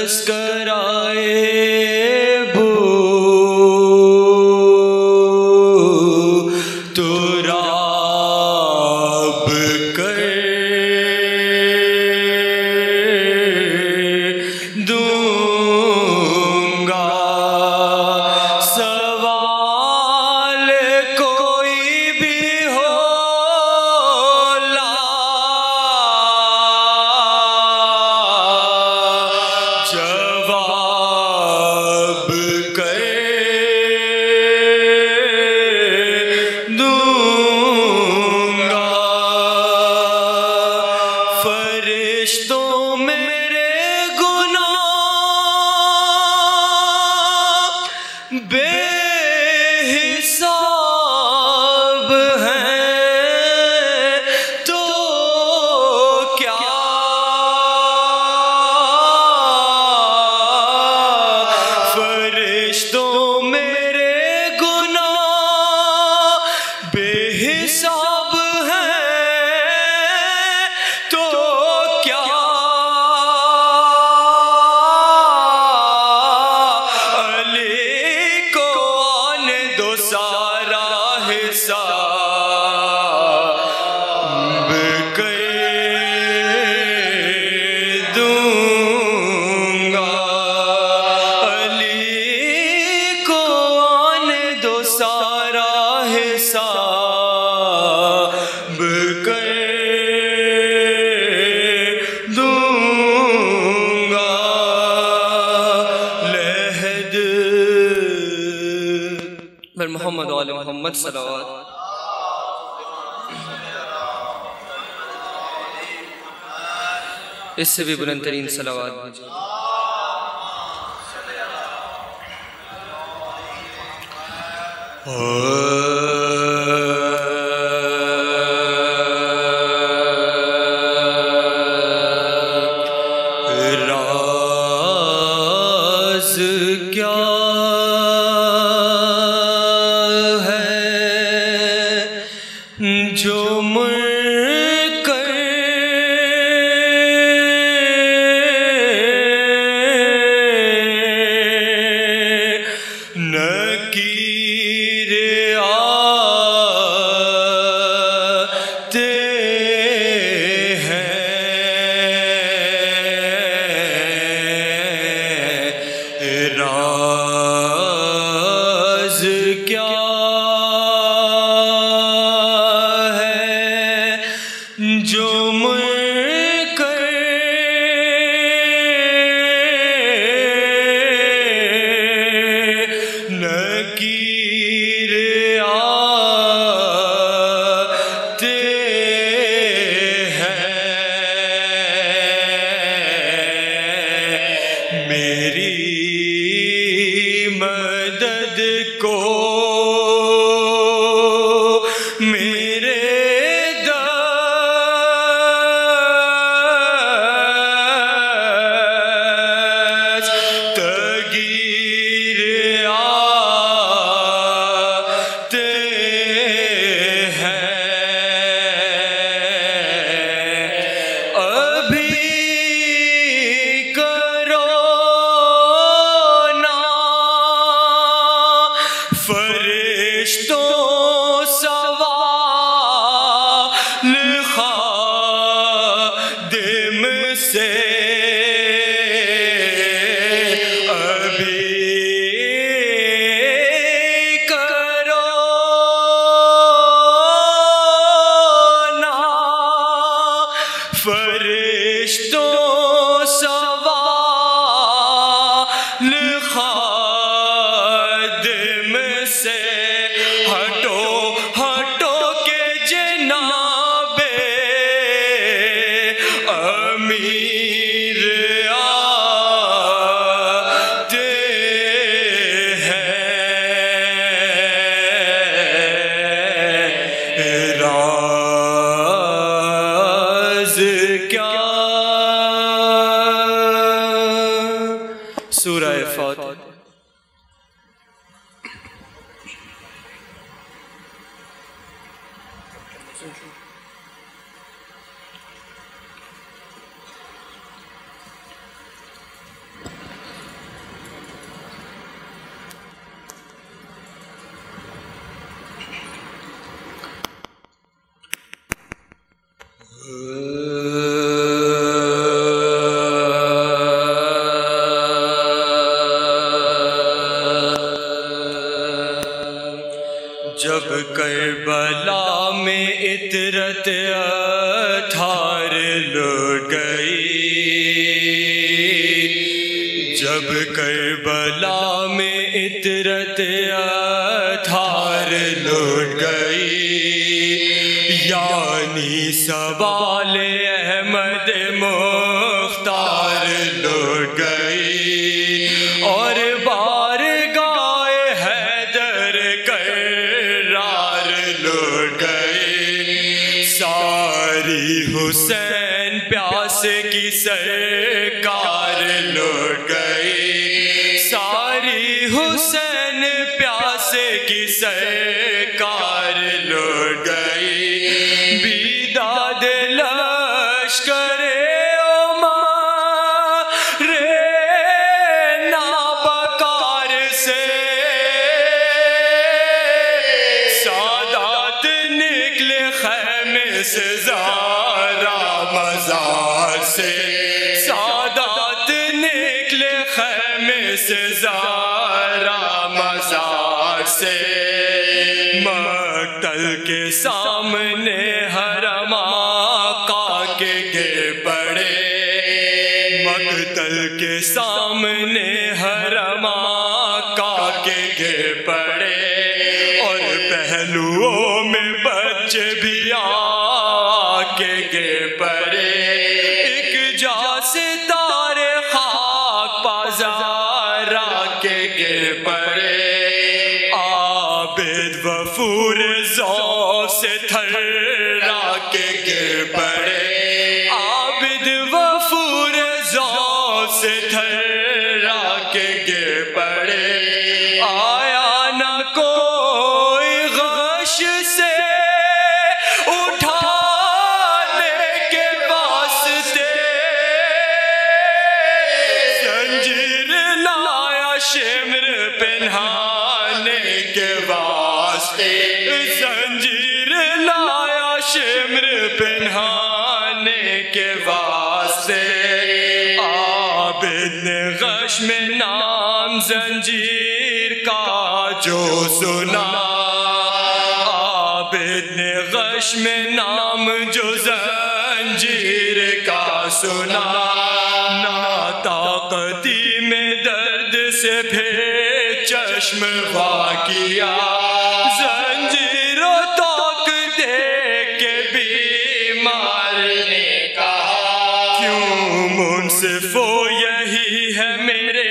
تذکرائے بو تو راب کر دوں گا سوال کوئی بھی ہو لا جواب کر دوں گا فرشتوں میرے گناہ بے حساب ہیں تو کیا فرشتوں میرے گناہ بے حساب ہیں تو کیا علی کو آنے دو سارا حساب کر دوں گا علی کو آنے دو سارا حساب کر دوں گا لہد بر محمد و آل محمد صلوات اس سے بھی بلند ترین صلوات بھیجو راز کیا ہے جو مر کر نکیر آتے ہیں راز کیا ہے جو مر کر نکیر آتے ہیں میری مدد کو میرے دستگیر آتے ہیں ابھی کرو نا فرشتوں سوال خادم سے ابھی کرو نا فرشتوں سوال خادم سے ہٹو ہٹو کے جناب امیر آتے ہیں راز کیا سورہ فاتحہ عطرت اطہار لٹ گئی، جب کربلا میں عطرت اطہار لٹ گئی، یعنی سوال احمد مختار لٹ گئی، اور بارگاہ حیدر کرار لٹ گئی، ساری حسین پیاس کی سرکار لٹ گئی، ساری حسین پیاس کی سرکار لٹ گئی، بیداد لشکر عمر نابکار سے، سادات نکلے خیمے سے زارا مزار سے، سادات نکلے خیمے سے زارا مزار سے، مقتل کے سامنے حرم آقا کے گر پڑے، مقتل کے سامنے حرم آقا کے گر پڑے، اور پہلوؤں میں بچے بھی آ کے گر پڑے، ایک جا ستارے خاک پازارا کے گر پڑے، عابد وفور ذو سے تھرا کے گر پڑے، عابد وفور ذو سے تھرا کے گر پڑے، آیا نہ کوئی غش سے اٹھانے کے واسطے، زنجیر لایا شمر پہنانے کے واسطے، زنجیر لایا شمر پہنانے کے واسطے، عابد نے غش میں نام زنجیر کا جو سنا، عابد نے غش میں نام جو زنجیر کا سنا، ناطاقتی میں درد سے پھر چشم وا کیا، زنجیر و توق دیکھ کے بیمار نے کہا، کیوں منصف ہو یہی ہے میرے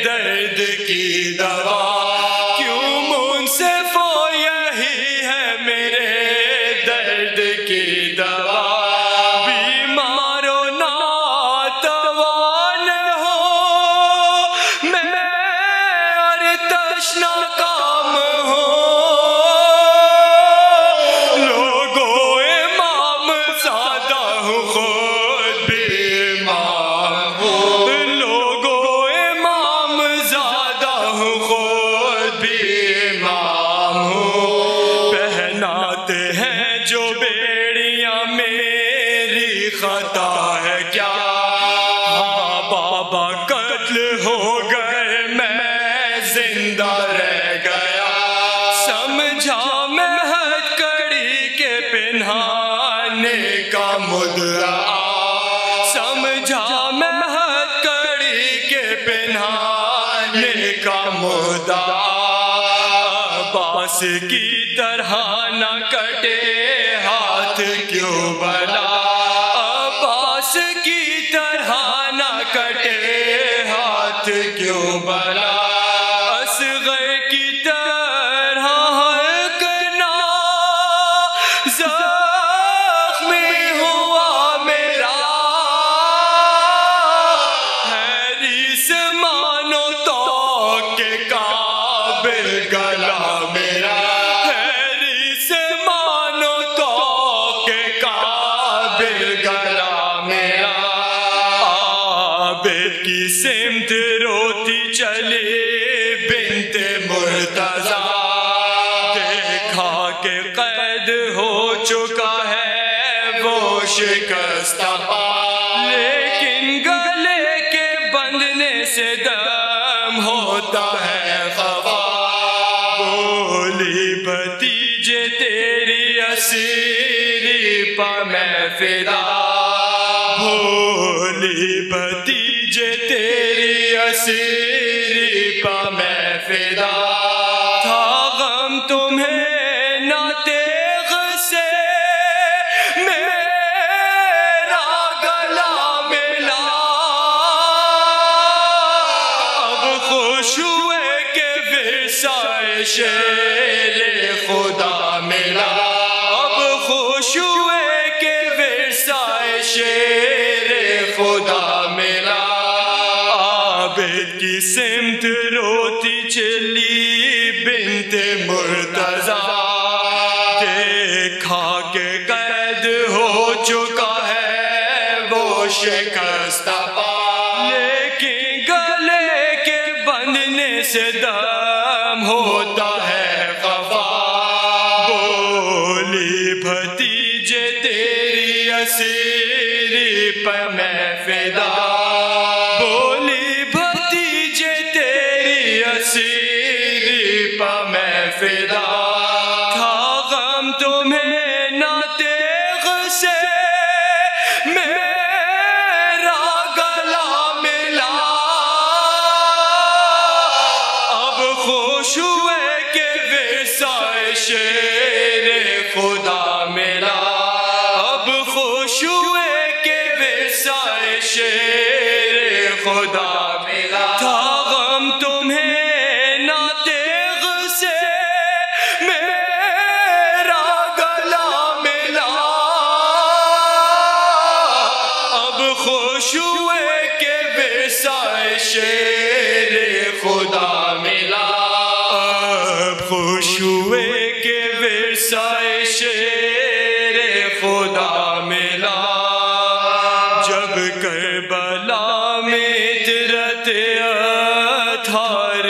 درد کی دوا، کیوں منصف ہو یہی ہے میرے درد کی دوا، بیمار و ناتوان ہو میں اور تشنا کام ہوں، لوگوں امام زادہ ہوں خود بھی امام ہوں، لوگوں امام زادہ ہوں خود بھی امام ہوں، پہناتے ہیں جو بیڑیاں میری خطا ہے کیا، ہاں بابا قتل ہو گئے میں زندہ رہ گیا، سمجھا میں ہتھکڑی کے پہنانے کا مدعا، سمجھا میں ہتھکڑی کے پہنانے کا مدعا، عباس کی طرح نہ کٹے ہاتھ کیوں بلا، عباس کی طرح نہ کٹے ہاتھ کیوں بلا، اصغر کی طرح ہلکنا زخمی ہوا میرا، حریص مانو تو کے قابل گلا میرا، حریص مانو تو کے قابل گلا میرا، عابد کی سمت روتی چلی بنت مرتضیٰ، دیکھا کہ قید ہو چکا ہے وہ شکستہ پا، لیکن گلے کے بندنے سے دم ہوتا ہے خفا، بولی بھتیجے تیری اسیر فدا، بھولی بھتیجے تیری اسیری پہ میں فدا، تھا غم تمہیں نہ تیغ سے میرا گلا ملا، اب خوش ہوئے کہ ورثہ شیر خدا ملا، اب خوش ہوئے کہ ورثہ شیر خدا ملا، عابد کی سمت روتی چلی بنت مرتضیٰ، دیکھا کہ قید ہو چکا ہے وہ شکستہ پا، لیکن گلے کے بندھنے سے دم ہوتا ہے خفا، بولی بھتیجے تیری اسیری پہ میں فدا، بولی بھتیجے تیری اسیری پہ میں فدا، تھا غم تمہیں نہ تیغ سے میرا گلا ملا، اب خوش ہوئے کہ ورثہ شیر خدا ملا، اب خوش ہوئے کہ ورثہ شیر خدا ملا، تھا غم تمہیں نہ تیغ سے میرا گلا ملا، اب خوش ہوئے کہ ورثہ شیر خدا ملا، اب خوش ہوئے کہ ورثہ شیر خدا ملا، جب کربلا میں عطرت اطہار